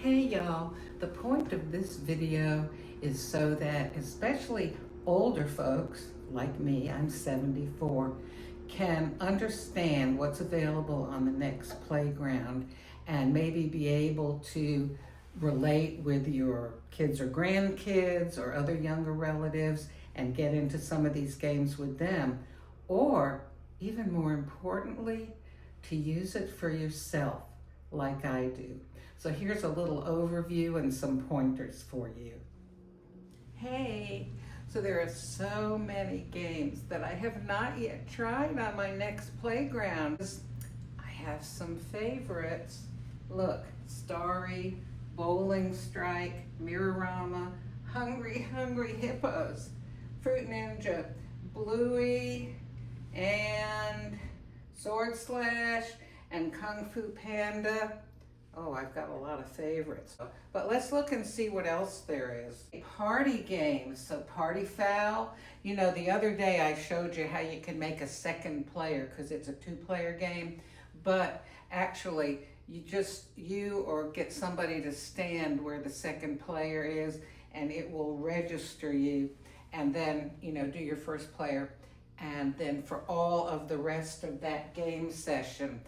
Hey y'all, the point of this video is so that especially older folks like me, I'm 74, can understand what's available on the Nex Playground and maybe be able to relate with your kids or grandkids or other younger relatives and get into some of these games with them, or even more importantly, to use it for yourself like I do. So here's a little overview and some pointers for you. Hey, so there are so many games that I have not yet tried on my Nex Playground. I have some favorites. Look, Starry, Bowling Strike, Mirrorama, Hungry Hippos, Fruit Ninja, Bluey, and Sword Slash, and Kung Fu Panda. Oh, I've got a lot of favorites. But let's look and see what else there is. Party games, so Party Foul. You know, the other day I showed you how you can make a second player because it's a two-player game. But actually, you or get somebody to stand where the second player is and it will register you and then, do your first player. And then for all of the rest of that game session,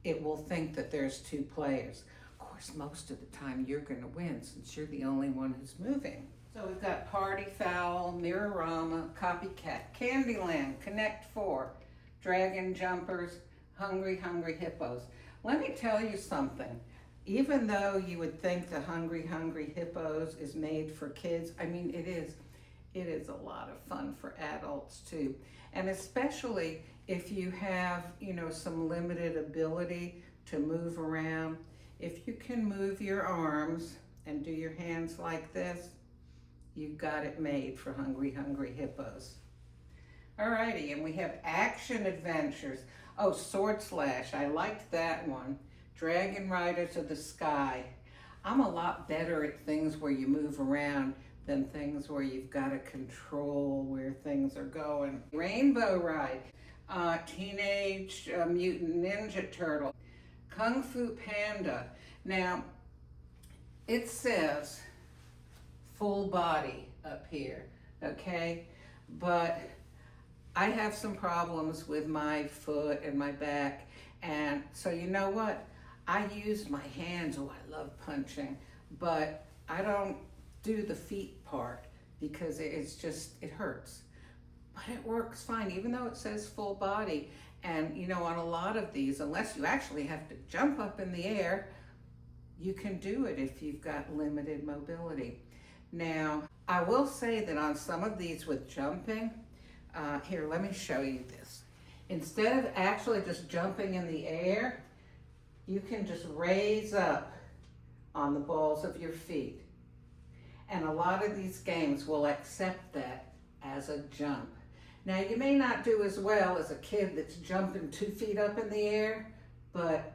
it will think that there's two players. Of course, most of the time you're gonna win since you're the only one who's moving. So we've got Party Foul, Mirrorama, Copycat, Candyland, Connect 4, Dragon Jumpers, Hungry Hippos. Let me tell you something. Even though you would think the Hungry Hippos is made for kids, I mean, it is a lot of fun for adults too. And especially if you have, some limited ability to move around, if you can move your arms and do your hands like this, you've got it made for Hungry Hippos. Alrighty, and we have action adventures. Oh, Sword Slash, I liked that one. Dragon Riders of the Sky. I'm a lot better at things where you move around than things where you've got to control where things are going. Rainbow Ride, Teenage Mutant Ninja Turtle, Kung Fu Panda. Now, it says full body up here, okay? But I have some problems with my foot and my back, and so you know what? I use my hands. Oh, I love punching, but I don't do the feet part because it hurts. But it works fine, even though it says full body. And on a lot of these, unless you actually have to jump up in the air, you can do it if you've got limited mobility. Now, I will say that on some of these with jumping, here, let me show you this. Instead of actually just jumping in the air, you can just raise up on the balls of your feet. And a lot of these games will accept that as a jump. Now, you may not do as well as a kid that's jumping 2 feet up in the air, but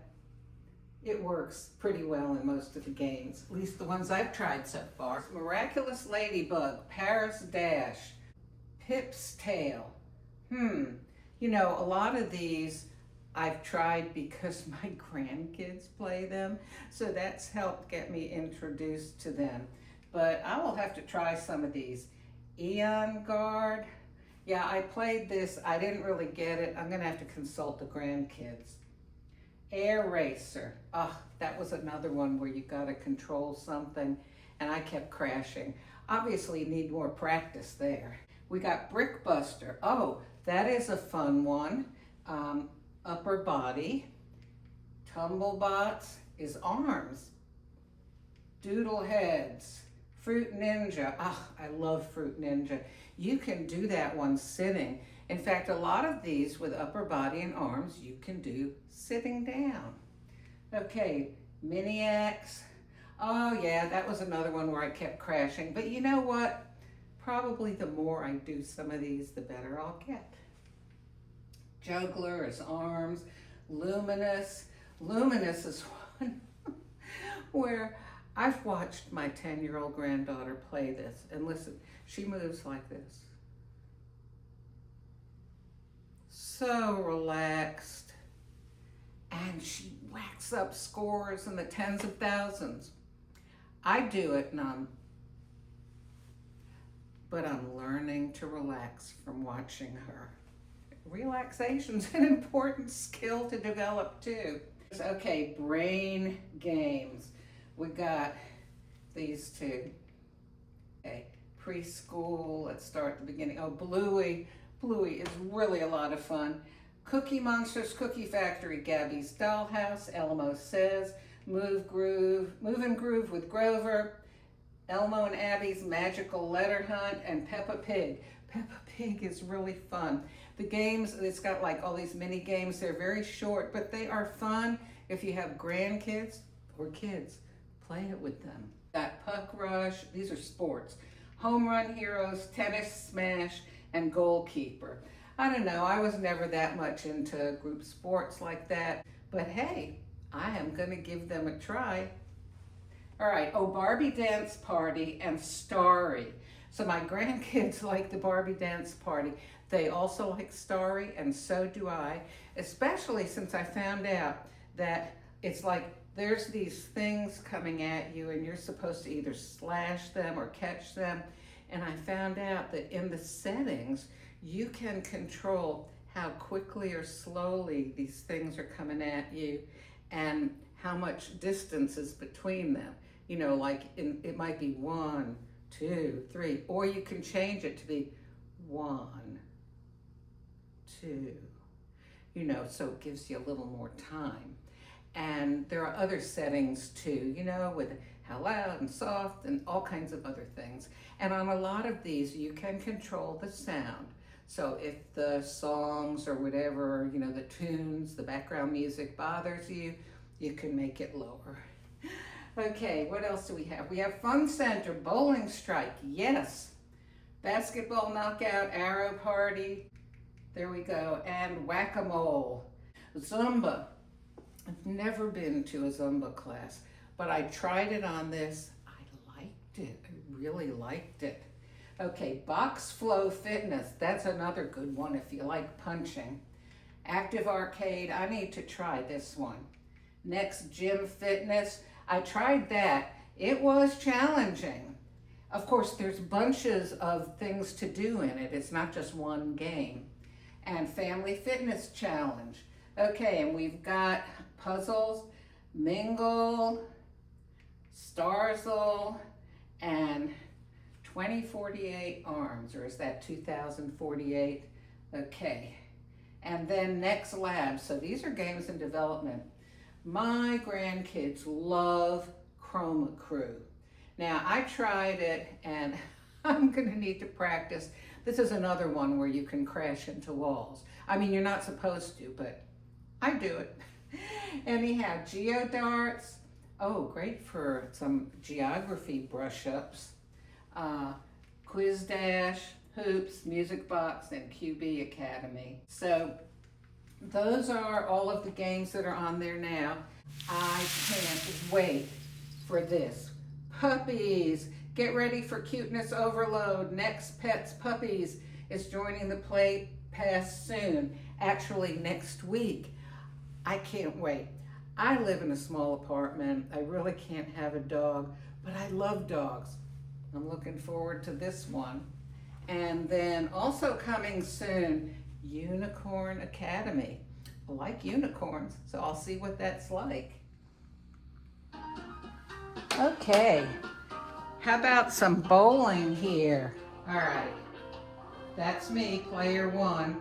it works pretty well in most of the games, at least the ones I've tried so far. Miraculous Ladybug, Paris Dash, Pip's Tail. A lot of these I've tried because my grandkids play them, so that's helped get me introduced to them. But I will have to try some of these. Eon Guard. Yeah, I played this. I didn't really get it. I'm going to have to consult the grandkids. Air Racer. Oh, that was another one where you got to control something, and I kept crashing. Obviously, you need more practice there. We got Brick Buster. Oh, that is a fun one. Upper Body. Tumblebots is arms. Doodle Heads. Fruit Ninja. I love Fruit Ninja. You can do that one sitting. In fact, a lot of these with upper body and arms, you can do sitting down. Okay, Miniacs. Oh yeah, that was another one where I kept crashing. But you know what? Probably the more I do some of these, the better I'll get. Juggler is arms. Luminous. Luminous is one where I've watched my 10-year-old granddaughter play this, and listen, she moves like this. So relaxed, and she whacks up scores in the tens of thousands. I do it but I'm learning to relax from watching her. Relaxation's an important skill to develop too. Okay, brain games. We got these two. Okay, preschool, let's start at the beginning. Oh, Bluey. Bluey is really a lot of fun. Cookie Monsters, Cookie Factory, Gabby's Dollhouse, Elmo Says, Move and Groove with Grover, Elmo and Abby's Magical Letter Hunt, and Peppa Pig. Peppa Pig is really fun. The games, it's got like all these mini games. They're very short, but they are fun if you have grandkids or kids. Play it with them. Got Puck Rush, these are sports. Home Run Heroes, Tennis Smash, and Goalkeeper. I don't know, I was never that much into group sports like that, but hey, I am gonna give them a try. All right, oh, Barbie Dance Party and Starry. So my grandkids like the Barbie Dance Party. They also like Starry, and so do I, especially since I found out that it's like there's these things coming at you and you're supposed to either slash them or catch them. And I found out that in the settings, you can control how quickly or slowly these things are coming at you and how much distance is between them. You know, like it might be 1, 2, 3, or you can change it to be 1, 2, you know, so it gives you a little more time. And there are other settings too, you know, with how loud and soft and all kinds of other things. And on a lot of these, you can control the sound. So if the songs or whatever, you know, the tunes, the background music bothers you, you can make it lower. Okay, what else do we have? We have Fun Center, Bowling Strike, yes. Basketball Knockout, Arrow Party, there we go, and Whack-A-Mole. Zumba, I've never been to a Zumba class, but I tried it on this. I liked it, I really liked it. Okay, Box Flow Fitness, that's another good one if you like punching. Active Arcade, I need to try this one. Nex Gym Fitness, I tried that. It was challenging. Of course, there's bunches of things to do in it. It's not just one game. And Family Fitness Challenge. Okay, and we've got puzzles, Mingle, Starzle, and 2048 Arms, or is that 2048? Okay. And then Next Lab. So these are games in development. My grandkids love Chroma Crew. Now, I tried it, and I'm gonna need to practice. This is another one where you can crash into walls. I mean, you're not supposed to, but I do it. Anyhow, Geodarts. Oh, great for some geography brush-ups. Quiz Dash, Hoops, Music Box, and QB Academy. So those are all of the games that are on there now. I can't wait for this. Puppies, get ready for cuteness overload. Nex Pets Puppies is joining the Play Pass soon. Actually, next week. I can't wait. I live in a small apartment. I really can't have a dog, but I love dogs. I'm looking forward to this one. And then also coming soon, Unicorn Academy. I like unicorns, so I'll see what that's like. Okay, how about some bowling here? All right, that's me, player one.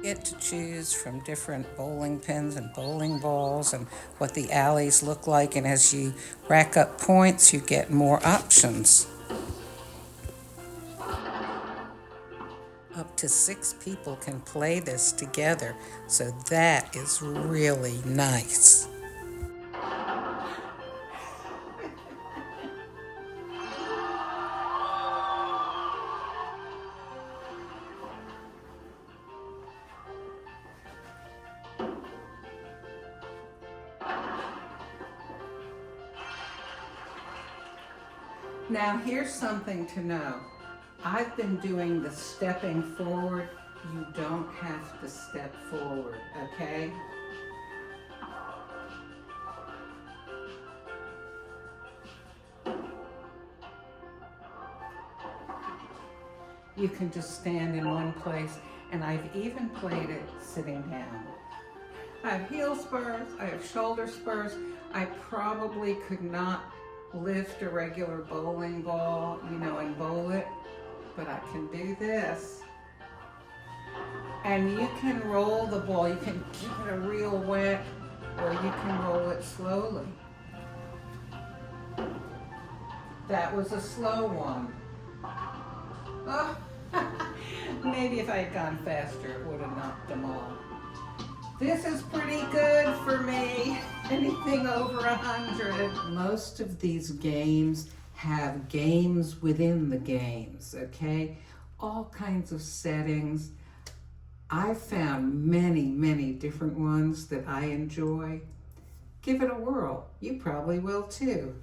Get to choose from different bowling pins and bowling balls and what the alleys look like, and as you rack up points, you get more options. Up to 6 people can play this together, so that is really nice. Now here's something to know. I've been doing the stepping forward. You don't have to step forward, okay? You can just stand in one place, and I've even played it sitting down. I have heel spurs, I have shoulder spurs. I probably could not lift a regular bowling ball, and bowl it, but I can do this. And you can roll the ball, you can give it a real whack, or you can roll it slowly. That was a slow one. Oh, maybe if I had gone faster, it would have knocked them all. This is pretty good for me. Anything over 100. Most of these games have games within the games, okay? All kinds of settings. I've found many, many different ones that I enjoy. Give it a whirl. You probably will too.